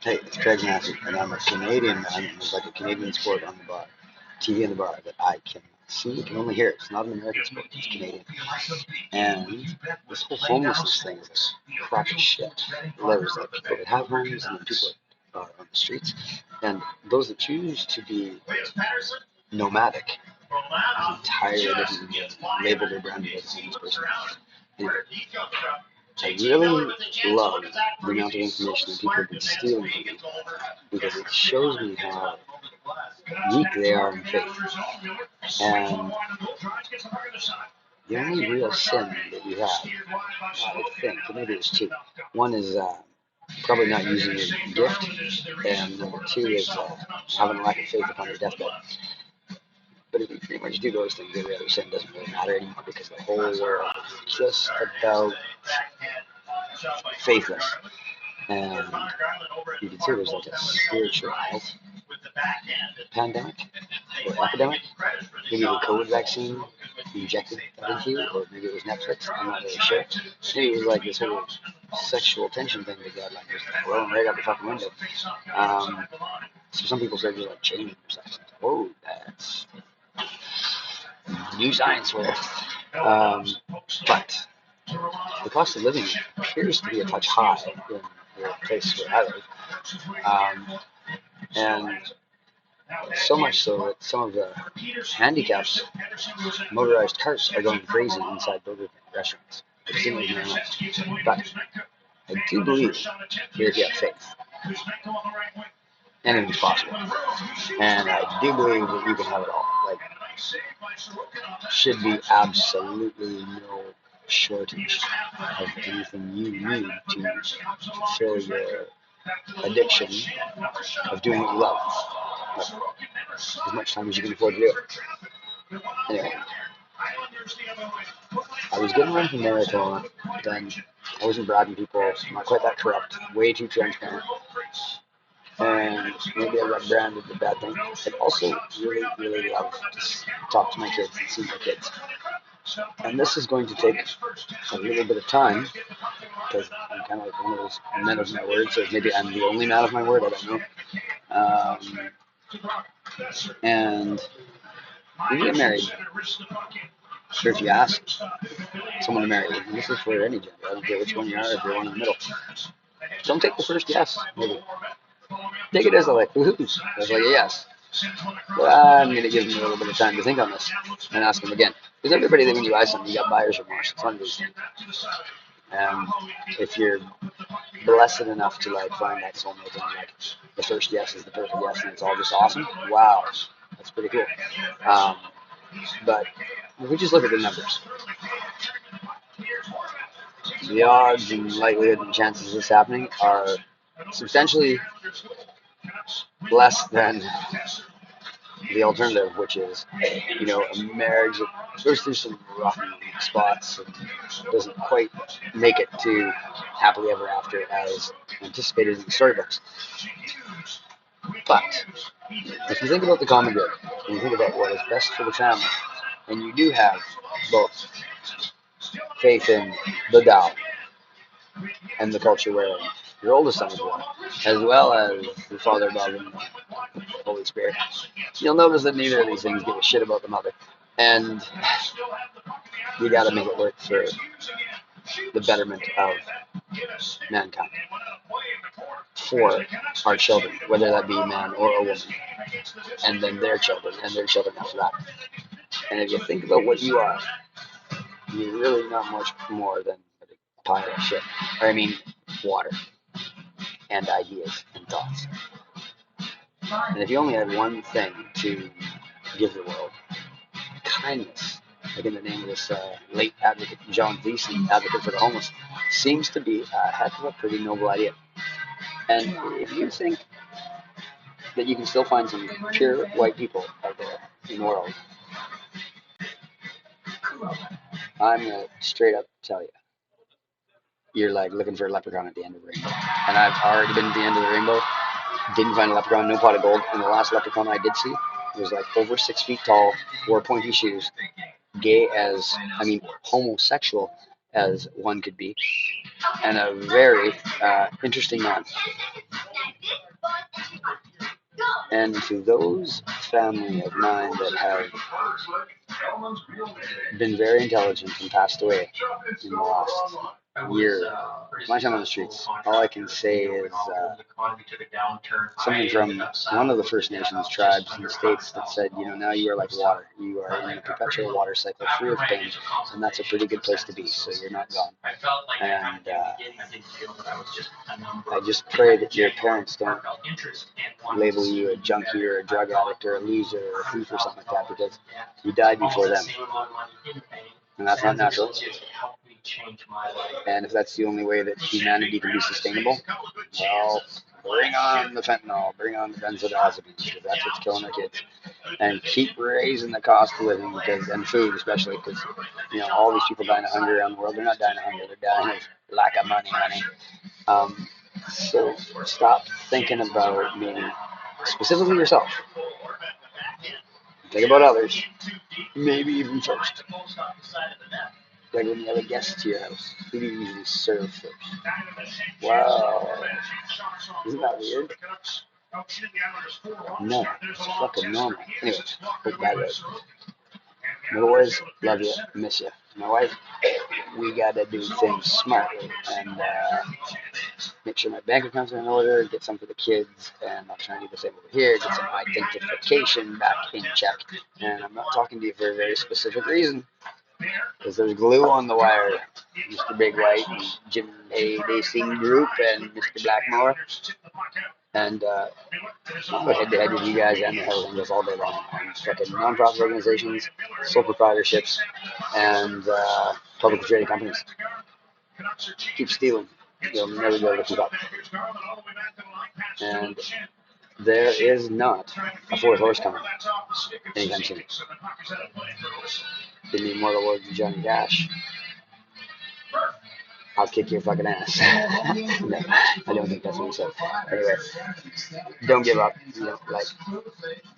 Hey, it's Craig Massey, and I'm a Canadian man. There's like a Canadian sport on the bar, TV in the bar that I can see, can only hear. It's not an American sport, it's Canadian. And this whole homelessness thing is a crock of shit. There's like people that have homes, and then people that are on the streets. And those that choose to be nomadic is entirely different labeled or branded as a homeless person. Anyway, I really love the amount of information that people have been stealing from me because it shows me how weak they are in faith. And the only real sin that you have, I would think, maybe there's two. One is probably not using your gift, and number two is having a lack of faith upon your deathbed. But if you pretty much do those things, every other sin doesn't really matter anymore because the whole world is just about faithless. And you can see there's like a spiritual health pandemic or epidemic. Maybe the COVID vaccine injected that into you, or maybe it was Netflix. I'm not really sure. Maybe it was like this whole sexual tension thing that got like just thrown right out the fucking window. So some people started like changing their sex. Whoa, that's new science for it. But the cost of living appears to be a touch high in the place where I live. And so much so that some of the handicapped motorized carts are going crazy inside burger restaurants. I've seen it in my life. But I do believe that if you have faith, anything's possible. And I do believe that you can have it all. Like, should be absolutely no shortage of anything you need to fulfill your addiction of doing what you love. Like, as much time as you can afford to do it. Anyway, I was getting run from marathon, then I wasn't bribing people, not quite that corrupt, way too transparent. And maybe I got branded the bad thing. I'd also really, really love to talk to my kids and see my kids. And this is going to take a little bit of time because I'm kind of like one of those men of my word, so maybe I'm the only man of my word, I don't know. And when you get married, sure, if you ask someone to marry you, and this is for any gender, I don't care which one you are, if you're one in the middle, don't take the first yes, maybe. Take it as a like, woohoo, as like a yes. But I'm going to give them a little bit of time to think on this and ask them again. Because everybody that when you buy something, you got buyer's remorse. It's one of these things. If you're blessed enough to like find that soulmate and like the first yes is the perfect yes and it's all just awesome, wow, that's pretty cool. But if we just look at the numbers, the odds and likelihood and chances of this happening are substantially less than the alternative, which is, a marriage that goes through some rocky spots and doesn't quite make it to happily ever after as anticipated in the storybooks. But if you think about the common good, and you think about what is best for the family, and you do have both faith in the Tao and the culture where your oldest son is born, as well as the Father above and the Holy Spirit, you'll notice that neither of these things give a shit about the mother. And you gotta make it work for the betterment of mankind. For our children, whether that be man or a woman, and then their children, and their children after that. And if you think about what you are, you're really not much more than a big pile of shit. Or I mean, water, and ideas, and thoughts. And if you only had one thing to give the world, kindness, like in the name of this late advocate, John Gleason, advocate for the homeless, seems to be a heck of a pretty noble idea. And if you think that you can still find some pure white people out there in the world, I'm going to straight up tell you, you're like looking for a leprechaun at the end of the rainbow. And I've already been at the end of the rainbow, didn't find a leprechaun, no pot of gold. And the last leprechaun I did see was like over 6 feet tall, wore pointy shoes, homosexual as one could be, and a very interesting man. And to those family of mine that have been very intelligent and passed away in the last year, my time on the streets, all I can say is something from one of the First Nations tribes in the States that said, now you are like water. You are in a perpetual water cycle free of pain, and that's a pretty good place to be, so you're not gone. And I just pray that your parents don't label you a junkie or a drug addict or a loser or a thief or something like that, because you died before them. And that's not natural. And if that's the only way that humanity can be sustainable, well, bring on the fentanyl, bring on the benzodiazepines, because that's what's killing our kids. And keep raising the cost of living, and food especially, because all these people dying of hunger around the world, they're not dying of hunger, they're dying of lack of money, honey. So stop thinking about maybe specifically yourself. Think about others, maybe even first. Like when you have a guest to your house, who do you usually serve first? Wow, isn't that weird? No, it's fucking normal. Anyway, put that out. My boys, love you, miss you. My wife, we gotta do things smartly and make sure my bank account's in order, get some for the kids, and I'm trying to do the same over here, get some identification back in check. And I'm not talking to you for a very specific reason, because there's glue on the wire. Mr. Big White and Jim A. Racing Group and Mr. Blackmore. And I'll go head to head with you guys and the Hells Angels all day long. And fucking non-profit organizations, sole proprietorships, and publicly traded companies. Keep stealing. You'll never be able to keep up. And there is not a fourth horse coming anytime soon. Give me immortal words of Johnny Cash. I'll kick your fucking ass. No, I don't think that's what he said. Anyway, don't give up.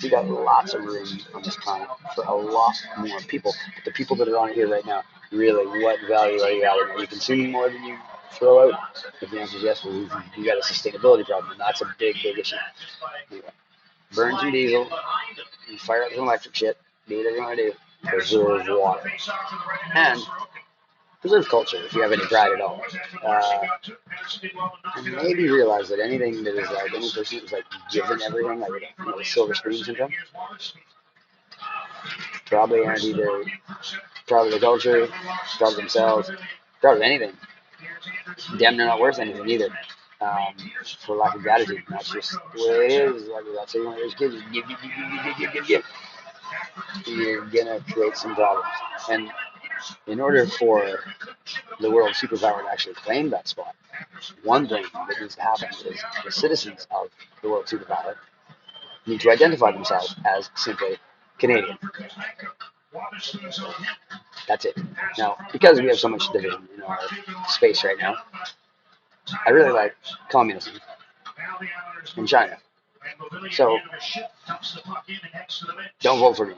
We got lots of room on this planet for a lot more people. But the people that are on here right now, really, what value are you adding? Are you consuming more than you throw out? If the answer is yes, well, you got a sustainability problem, and that's a big, big issue. Anyway, burn some diesel, fire up some electric shit, do whatever you want to do, preserve water. And preserve culture if you have any pride at all. And maybe realize that anything that is like any person who's like given everything, like the silver spoon syndrome, probably aren't either proud of the culture, proud of themselves, proud of anything. Damn, they're not worth anything either. For lack of gratitude. That's just the way it is. Like that's how you want to raise kids. Give. You're gonna create some problems. And in order for the world superpower to actually claim that spot, one thing that needs to happen is the citizens of the world superpower need to identify themselves as simply Canadian. That's it. Now, because we have so much division in our space right now, I really like communism in China. So, don't vote for me,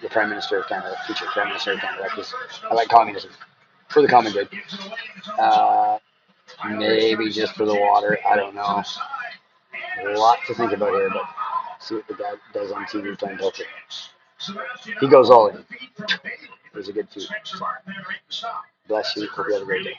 the Prime Minister of Canada, future Prime Minister of Canada, because I like communism for the common good. Maybe just for the water, I don't know. A lot to think about here, but see what the guy does on TV playing poker. He goes all in. It was a good feat. Bless you. Hope you have a great day.